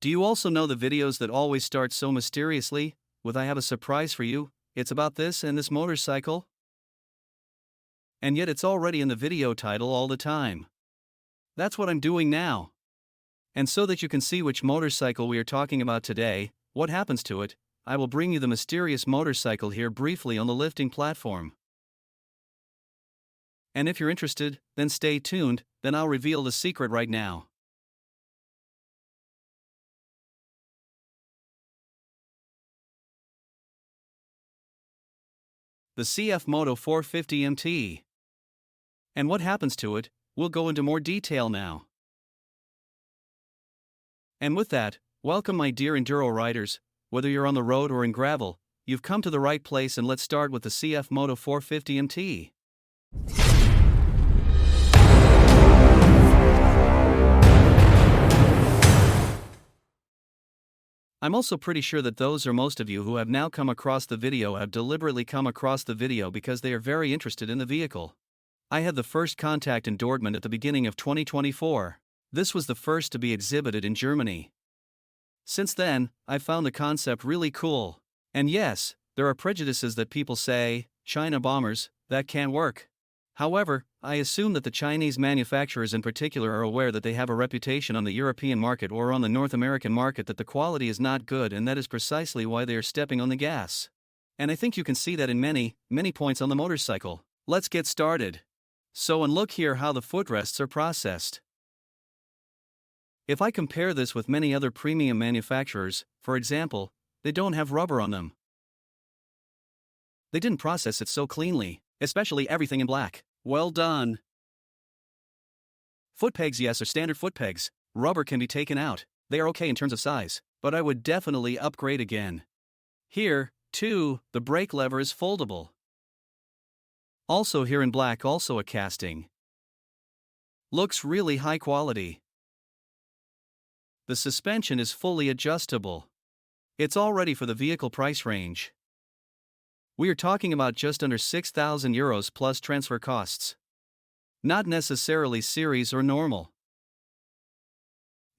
Do you also know the videos that always start so mysteriously, with "I have a surprise for you, it's about this and this motorcycle"? And yet it's already in the video title all the time. That's what I'm doing now. And so that you can see which motorcycle we are talking about today, what happens to it, I will bring you the mysterious motorcycle here briefly on the lifting platform. And if you're interested, then stay tuned, then I'll reveal the secret right now. The CF Moto 450MT. And what happens to it, we'll go into more detail now. And with that, welcome my dear Enduro riders. Whether you're on the road or in gravel, you've come to the right place, and let's start with the CF Moto 450MT. I'm also pretty sure that those or most of you who have now come across the video have deliberately come across the video because they are very interested in the vehicle. I had the first contact in Dortmund at the beginning of 2024. This was the first to be exhibited in Germany. Since then, I've found the concept really cool. And yes, there are prejudices that people say, China bombers, that can't work. However, I assume that the Chinese manufacturers in particular are aware that they have a reputation on the European market or on the North American market that the quality is not good, and that is precisely why they are stepping on the gas. And I think you can see that in many points on the motorcycle. Let's get started. And look here how the footrests are processed. If I compare this with many other premium manufacturers, for example, they don't have rubber on them. They didn't process it so cleanly, especially everything in black. Well done. Foot pegs, yes, are standard foot pegs. Rubber can be taken out. They are okay in terms of size, but I would definitely upgrade again. Here, too, the brake lever is foldable. Also here in black, also a casting. Looks really high quality. The suspension is fully adjustable. It's all ready for the vehicle price range. We are talking about just under €6,000 plus transfer costs. Not necessarily series or normal.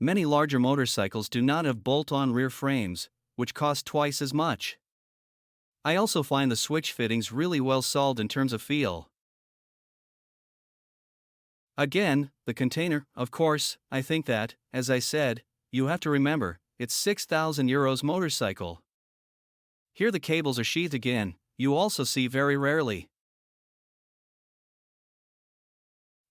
Many larger motorcycles do not have bolt-on rear frames, which cost twice as much. I also find the switch fittings really well solved in terms of feel. Again, the container, of course, I think that, as I said, you have to remember, it's €6,000 motorcycle. Here the cables are sheathed again, you also see very rarely.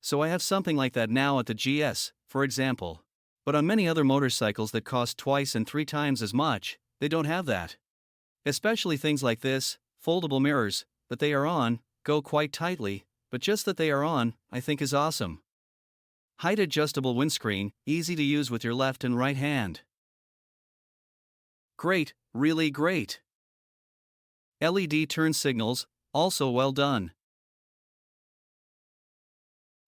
So I have something like that now at the GS, for example. But on many other motorcycles that cost twice and 3 times as much, they don't have that. Especially things like this, foldable mirrors, that they are on, go quite tightly, but just that they are on, I think is awesome. Height adjustable windscreen, easy to use with your left and right hand. Great, really great. LED turn signals, also well done.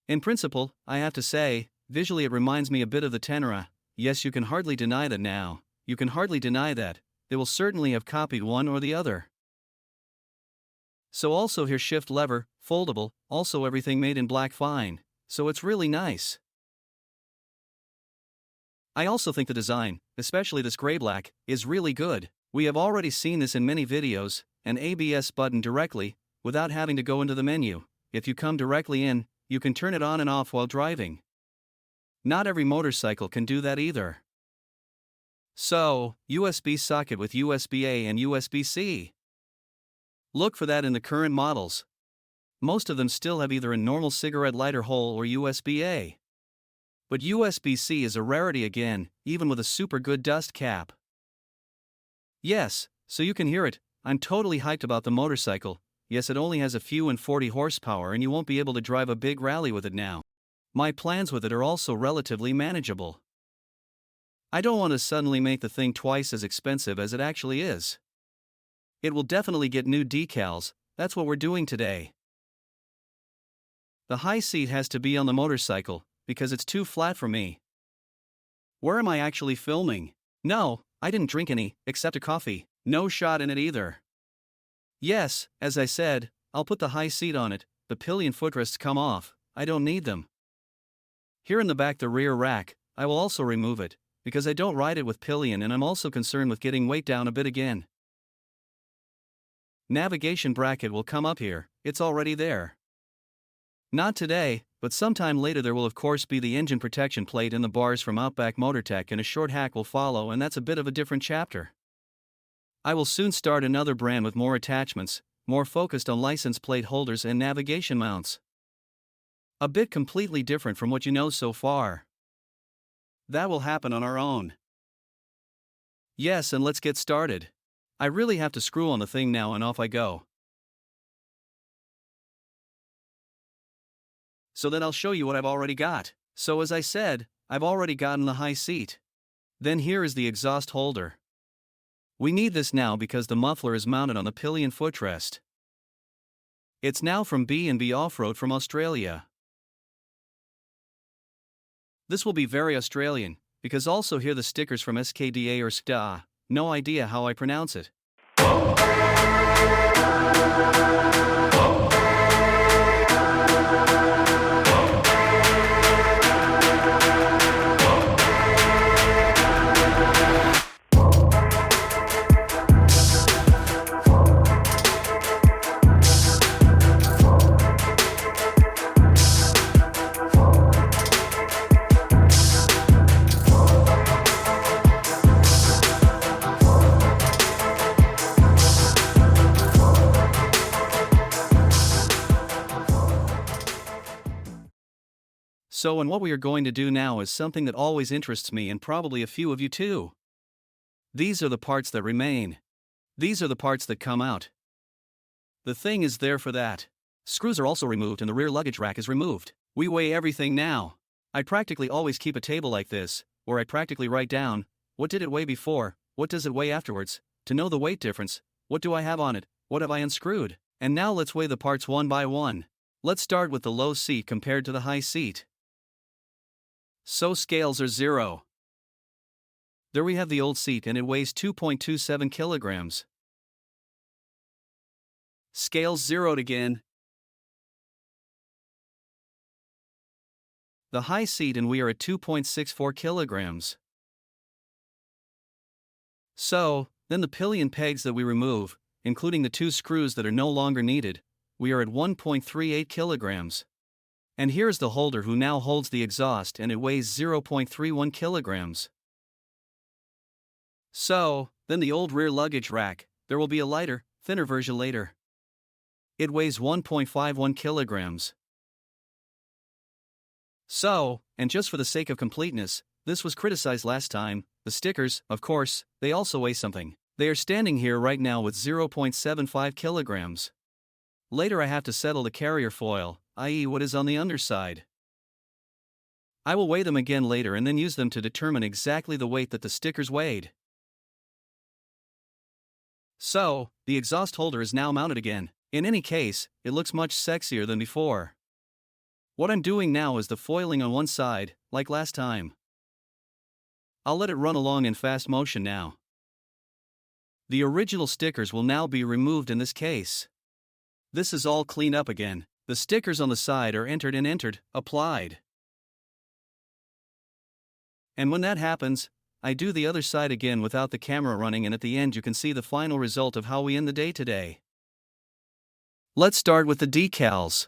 In principle, I have to say, visually it reminds me a bit of the Tenera. Yes, you can hardly deny that now. You can hardly deny that. They will certainly have copied one or the other. So also here shift lever, foldable, also everything made in black fine, so it's really nice. I also think the design, especially this gray black, is really good. We have already seen this in many videos, an ABS button directly, without having to go into the menu. If you come directly in, you can turn it on and off while driving. Not every motorcycle can do that either. So, USB socket with USB-A and USB-C. Look for that in the current models. Most of them still have either a normal cigarette lighter hole or USB-A. But USB-C is a rarity again, even with a super good dust cap. Yes, so you can hear it, I'm totally hyped about the motorcycle. Yes, it only has a few and 40 horsepower and you won't be able to drive a big rally with it now. My plans with it are also relatively manageable. I don't want to suddenly make the thing twice as expensive as it actually is. It will definitely get new decals, that's what we're doing today. The high seat has to be on the motorcycle, because it's too flat for me. Where am I actually filming? No, I didn't drink any, except a coffee. No shot in it either. Yes, as I said, I'll put the high seat on it, the pillion footrests come off, I don't need them. Here in the back the rear rack, I will also remove it, because I don't ride it with pillion and I'm also concerned with getting weight down a bit again. Navigation bracket will come up here, it's already there. Not today, but sometime later there will of course be the engine protection plate and the bars from Outback Motortek, and a short hack will follow, and that's a bit of a different chapter. I will soon start another brand with more attachments, more focused on license plate holders and navigation mounts. A bit completely different from what you know so far. That will happen on our own. Yes, and let's get started. I really have to screw on the thing now and off I go. So then I'll show you what I've already got. So as I said, I've already gotten the high seat. Then here is the exhaust holder. We need this now because the muffler is mounted on the pillion footrest. It's now from B&B Offroad from Australia. This will be very Australian, because also here the stickers from SKDA or SKDA, no idea how I pronounce it. So and what we are going to do now is something that always interests me and probably a few of you too. These are the parts that remain. These are the parts that come out. The thing is there for that. Screws are also removed and the rear luggage rack is removed. We weigh everything now. I practically always keep a table like this, where I practically write down, what did it weigh before, what does it weigh afterwards, to know the weight difference, what do I have on it, what have I unscrewed, and now let's weigh the parts one by one. Let's start with the low seat compared to the high seat. So scales are 0. There we have the old seat and it weighs 2.27 kilograms. Scales zeroed again. The high seat and we are at 2.64 kilograms. So, then the pillion pegs that we remove, including the 2 screws that are no longer needed, we are at 1.38 kilograms. And here's the holder who now holds the exhaust and it weighs 0.31 kilograms. So, then the old rear luggage rack, there will be a lighter, thinner version later. It weighs 1.51 kilograms. So, and just for the sake of completeness, this was criticized last time, the stickers, of course, they also weigh something. They are standing here right now with 0.75 kilograms. Later I have to settle the carrier foil, i.e. what is on the underside. I will weigh them again later and then use them to determine exactly the weight that the stickers weighed. So, the exhaust holder is now mounted again. In any case, it looks much sexier than before. What I'm doing now is the foiling on one side, like last time. I'll let it run along in fast motion now. The original stickers will now be removed in this case. This is all cleaned up again. The stickers on the side are entered and applied. And when that happens, I do the other side again without the camera running, and at the end you can see the final result of how we end the day today. Let's start with the decals.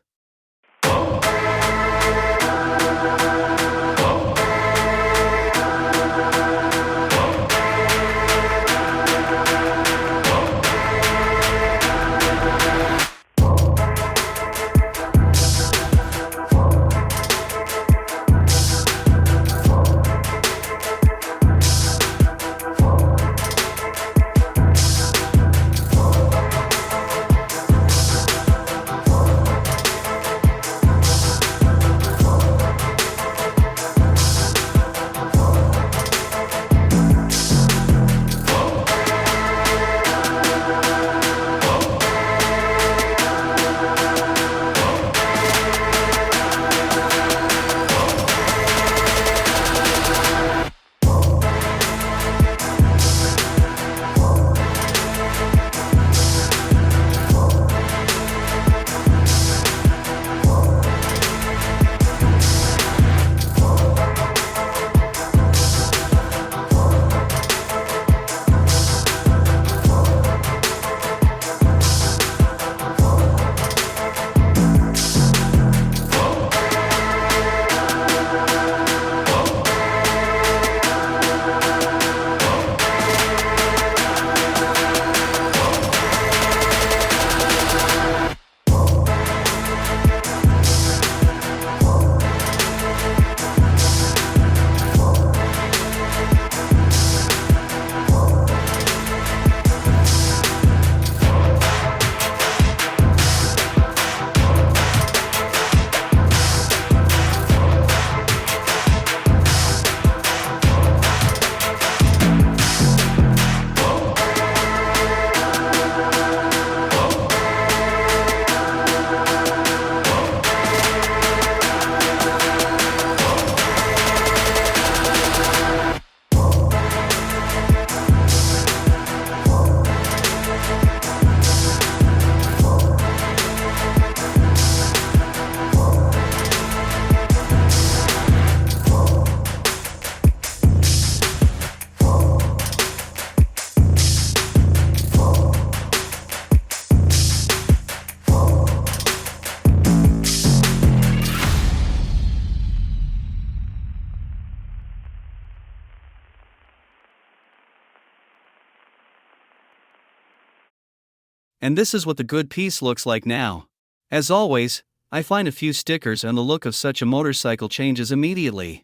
And this is what the good piece looks like now. As always, I find a few stickers and the look of such a motorcycle changes immediately.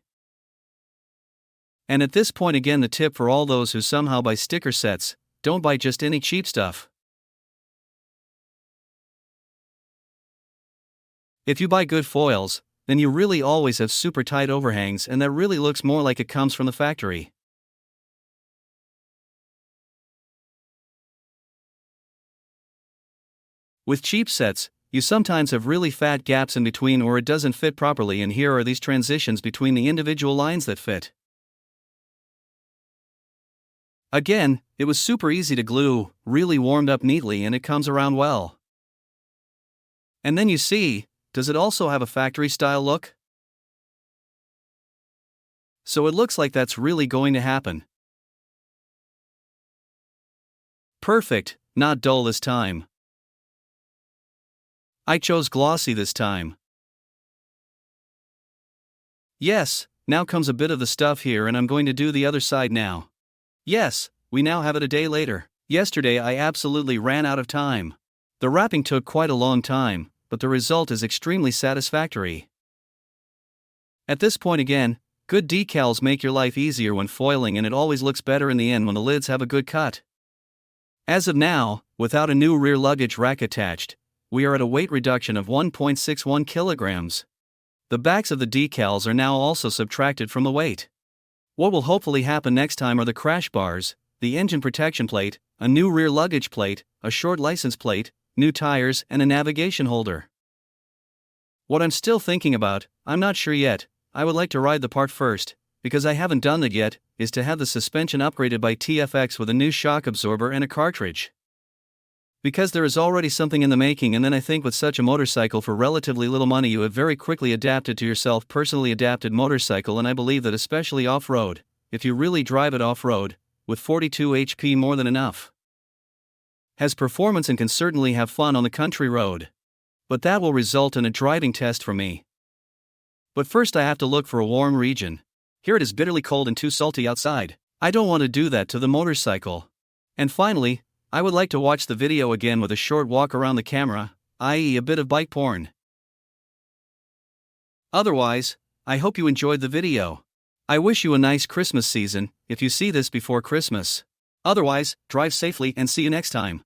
And at this point again, the tip for all those who somehow buy sticker sets: don't buy just any cheap stuff. If you buy good foils, then you really always have super tight overhangs, and that really looks more like it comes from the factory. With cheap sets, you sometimes have really fat gaps in between, or it doesn't fit properly, and here are these transitions between the individual lines that fit. Again, it was super easy to glue, really warmed up neatly, and it comes around well. And then you see, does it also have a factory style look? So it looks like that's really going to happen. Perfect, not dull this time. I chose glossy this time. Yes, now comes a bit of the stuff here, and I'm going to do the other side now. Yes, we now have it a day later. Yesterday I absolutely ran out of time. The wrapping took quite a long time, but the result is extremely satisfactory. At this point again, good decals make your life easier when foiling, and it always looks better in the end when the lids have a good cut. As of now, without a new rear luggage rack attached, we are at a weight reduction of 1.61 kilograms. The backs of the decals are now also subtracted from the weight. What will hopefully happen next time are the crash bars, the engine protection plate, a new rear luggage plate, a short license plate, new tires, and a navigation holder. What I'm still thinking about, I'm not sure yet, I would like to ride the part first, because I haven't done that yet, is to have the suspension upgraded by TFX with a new shock absorber and a cartridge. Because there is already something in the making, and then I think with such a motorcycle for relatively little money you have very quickly adapted to yourself personally adapted motorcycle, and I believe that especially off-road, if you really drive it off-road, with 42 HP more than enough. Has performance and can certainly have fun on the country road. But that will result in a driving test for me. But first I have to look for a warm region. Here it is bitterly cold and too salty outside. I don't want to do that to the motorcycle. And finally, I would like to watch the video again with a short walk around the camera, i.e. a bit of bike porn. Otherwise, I hope you enjoyed the video. I wish you a nice Christmas season, if you see this before Christmas. Otherwise, drive safely and see you next time.